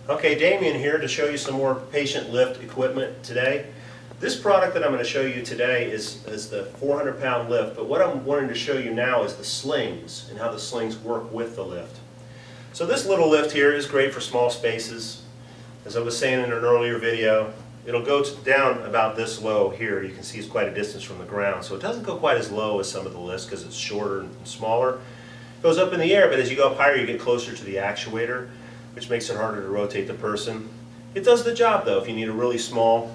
Okay, Damien here to show you some more patient lift equipment today. This product that I'm going to show you today is the 400-pound lift, but what I'm wanting to show you now is the slings and how the slings work with the lift. So this little lift here is great for small spaces. As I was saying in an earlier video, it'll go down about this low here. You can see it's quite a distance from the ground, so it doesn't go quite as low as some of the lifts because it's shorter and smaller. It goes up in the air, but as you go up higher you get closer to the actuator, which makes it harder to rotate the person. It does the job though if you need a really small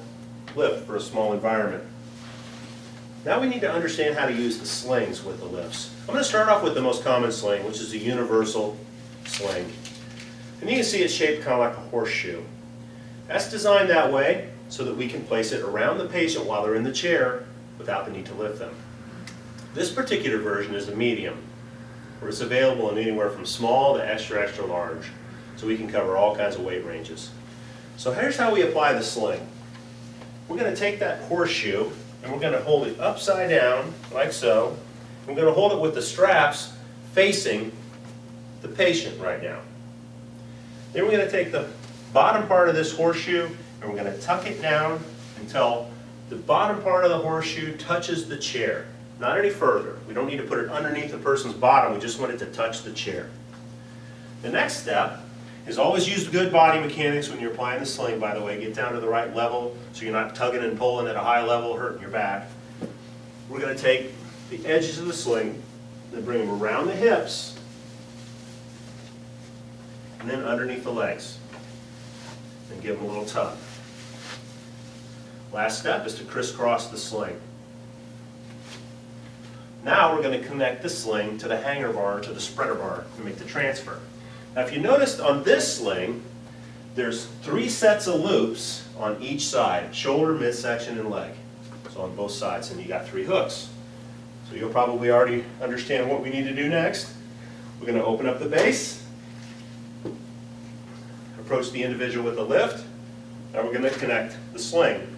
lift for a small environment. Now we need to understand how to use the slings with the lifts. I'm going to start off with the most common sling, which is a universal sling. And you can see it's shaped kind of like a horseshoe. That's designed that way so that we can place it around the patient while they're in the chair without the need to lift them. This particular version is a medium, where it's available in anywhere from small to extra, extra large. So we can cover all kinds of weight ranges. So here's how we apply the sling. We're going to take that horseshoe and we're going to hold it upside down, like so. We're going to hold it with the straps facing the patient right now. Then we're going to take the bottom part of this horseshoe and we're going to tuck it down until the bottom part of the horseshoe touches the chair. Not any further. We don't need to put it underneath the person's bottom, we just want it to touch the chair. The next step is always use good body mechanics when you're applying the sling, by the way. Get down to the right level so you're not tugging and pulling at a high level, hurting your back. We're going to take the edges of the sling and bring them around the hips and then underneath the legs and give them a little tug. Last step is to crisscross the sling. Now we're going to connect the sling to the hanger bar, to the spreader bar, to make the transfer. Now if you noticed on this sling, there's 3 sets of loops on each side, shoulder, midsection, and leg. So on both sides, and you got 3 hooks. So you'll probably already understand what we need to do next. We're going to open up the base, approach the individual with the lift, and we're going to connect the sling.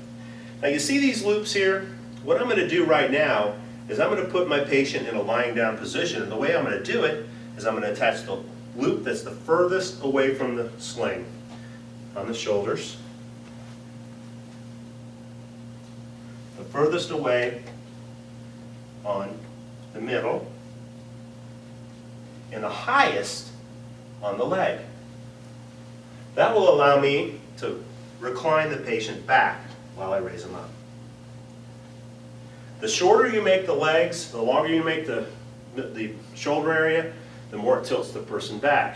Now you see these loops here? What I'm going to do right now is I'm going to put my patient in a lying down position, and the way I'm going to do it is I'm going to attach the loop that's the furthest away from the sling on the shoulders, the furthest away on the middle, and the highest on the leg. That will allow me to recline the patient back while I raise them up. The shorter you make the legs, the longer you make the shoulder area, the more it tilts the person back.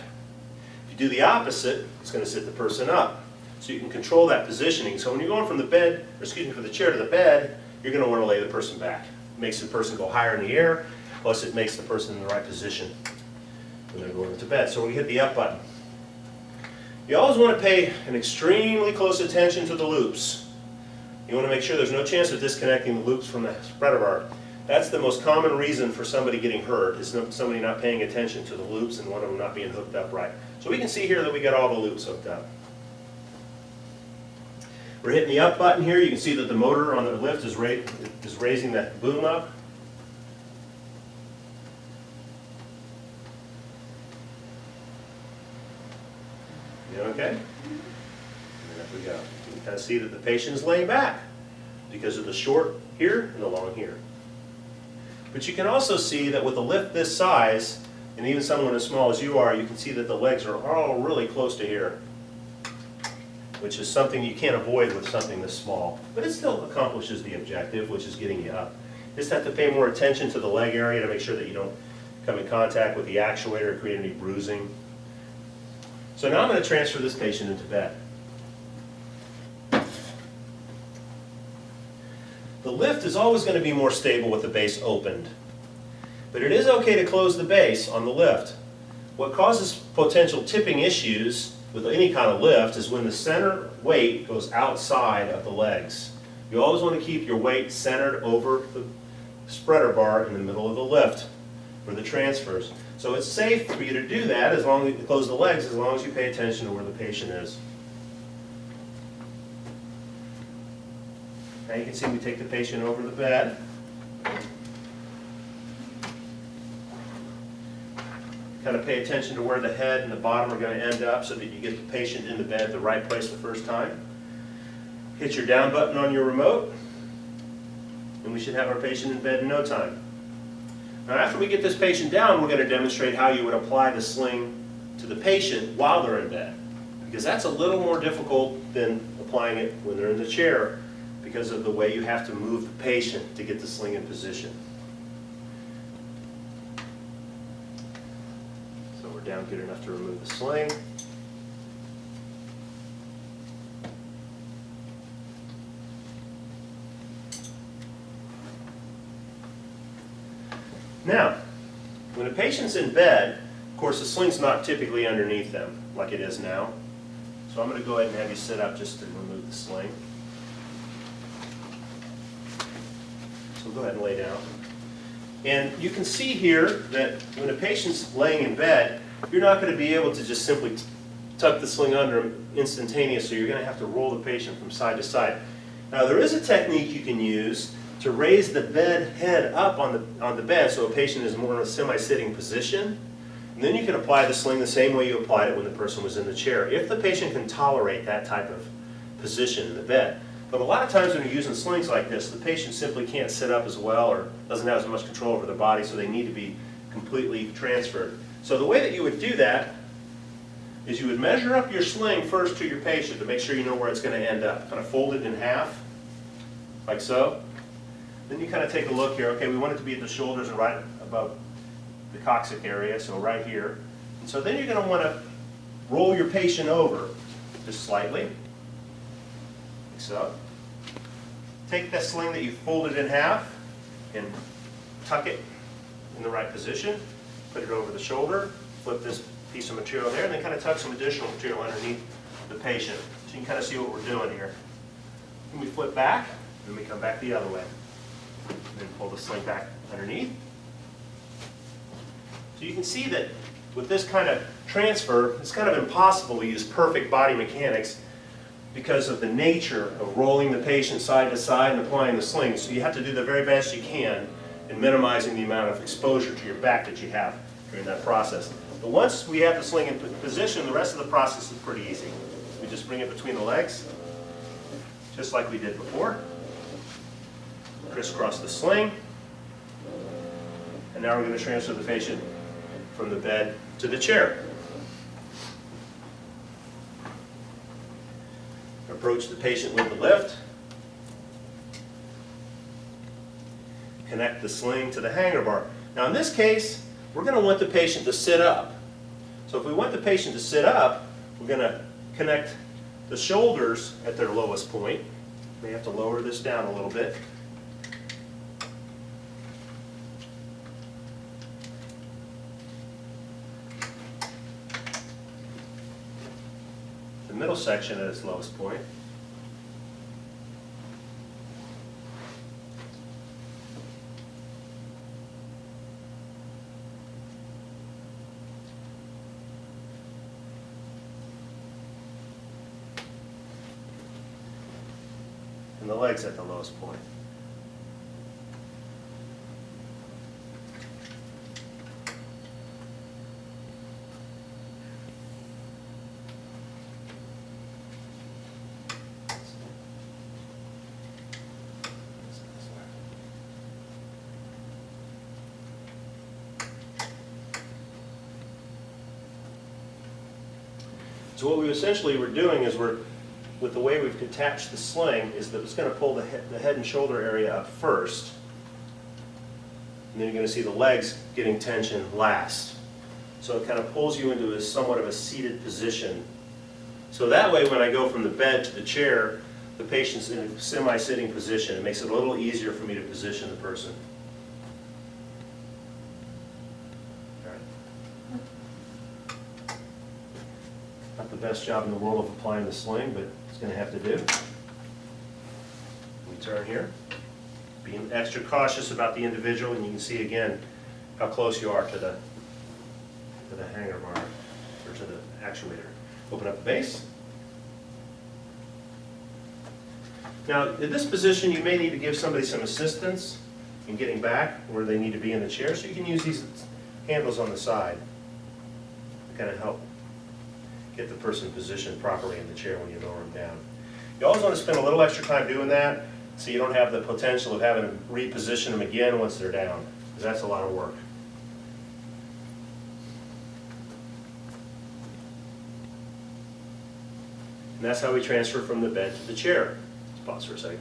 If you do the opposite, it's going to sit the person up. So you can control that positioning. So when you're going from the bed, or excuse me, from the chair to the bed, you're going to want to lay the person back. It makes the person go higher in the air, plus it makes the person in the right position when they're going into bed. So when you hit the up button, you always want to pay an extremely close attention to the loops. You want to make sure there's no chance of disconnecting the loops from the spreader bar. That's the most common reason for somebody getting hurt, is somebody not paying attention to the loops and one of them not being hooked up right. So we can see here that we got all the loops hooked up. We're hitting the up button here. You can see that the motor on the lift is raising that boom up. You okay? And up we go. You can kind of see that the patient is laying back because of the short here and the long here. But you can also see that with a lift this size, and even someone as small as you are, you can see that the legs are all really close to here, which is something you can't avoid with something this small. But it still accomplishes the objective, which is getting you up. You just have to pay more attention to the leg area to make sure that you don't come in contact with the actuator or create any bruising. So now I'm going to transfer this patient into bed. The lift is always going to be more stable with the base opened. But it is okay to close the base on the lift. What causes potential tipping issues with any kind of lift is when the center weight goes outside of the legs. You always want to keep your weight centered over the spreader bar in the middle of the lift for the transfers. So it's safe for you to do that as long as you close the legs, as long as you pay attention to where the patient is. Now you can see we take the patient over the bed. Kind of pay attention to where the head and the bottom are going to end up so that you get the patient in the bed at the right place the first time. Hit your down button on your remote, and we should have our patient in bed in no time. Now after we get this patient down, we're going to demonstrate how you would apply the sling to the patient while they're in bed, because that's a little more difficult than applying it when they're in the chair because of the way you have to move the patient to get the sling in position. So we're down good enough to remove the sling. Now, when a patient's in bed, of course the sling's not typically underneath them like it is now. So I'm going to go ahead and have you sit up just to remove the sling. So go ahead and lay down. And you can see here that when a patient's laying in bed, you're not going to be able to just simply tuck the sling under them instantaneously. You're going to have to roll the patient from side to side. Now there is a technique you can use to raise the bed head up on the bed so a patient is more in a semi-sitting position. And then you can apply the sling the same way you applied it when the person was in the chair, if the patient can tolerate that type of position in the bed. But a lot of times when you're using slings like this, the patient simply can't sit up as well or doesn't have as much control over their body, so they need to be completely transferred. So the way that you would do that is you would measure up your sling first to your patient to make sure you know where it's going to end up. Kind of fold it in half, like so. Then you kind of take a look here. Okay, we want it to be at the shoulders and right above the coccyx area, so right here. And so then you're going to want to roll your patient over just slightly, like so. Take that sling that you folded in half and tuck it in the right position. Put it over the shoulder, flip this piece of material there, and then kind of tuck some additional material underneath the patient. So you can kind of see what we're doing here. Then we flip back, and then we come back the other way. And then pull the sling back underneath. So you can see that with this kind of transfer, it's kind of impossible to use perfect body mechanics because of the nature of rolling the patient side to side and applying the sling. So you have to do the very best you can in minimizing the amount of exposure to your back that you have during that process. But once we have the sling in position, the rest of the process is pretty easy. We just bring it between the legs, just like we did before. Crisscross the sling, and now we're going to transfer the patient from the bed to the chair. Approach the patient with the lift. Connect the sling to the hanger bar. Now in this case, we're going to want the patient to sit up. So if we want the patient to sit up, we're going to connect the shoulders at their lowest point. May have to lower this down a little bit. The middle section at its lowest point. And the legs at the lowest point. So what we essentially were doing is with the way we've attached the sling, is that it's going to pull the head and shoulder area up first. And then you're going to see the legs getting tension last. So it kind of pulls you into somewhat of a seated position. So that way when I go from the bed to the chair, the patient's in a semi-sitting position. It makes it a little easier for me to position the person. Not the best job in the world of applying the sling, but it's going to have to do. We turn here, being extra cautious about the individual, and you can see again how close you are to the hanger bar, or to the actuator. Open up the base. Now, in this position, you may need to give somebody some assistance in getting back where they need to be in the chair, so you can use these handles on the side. to kind of help get the person positioned properly in the chair when you lower them down. You always want to spend a little extra time doing that so you don't have the potential of having to reposition them again once they're down, because that's a lot of work. And that's how we transfer from the bed to the chair. Let's pause for a second.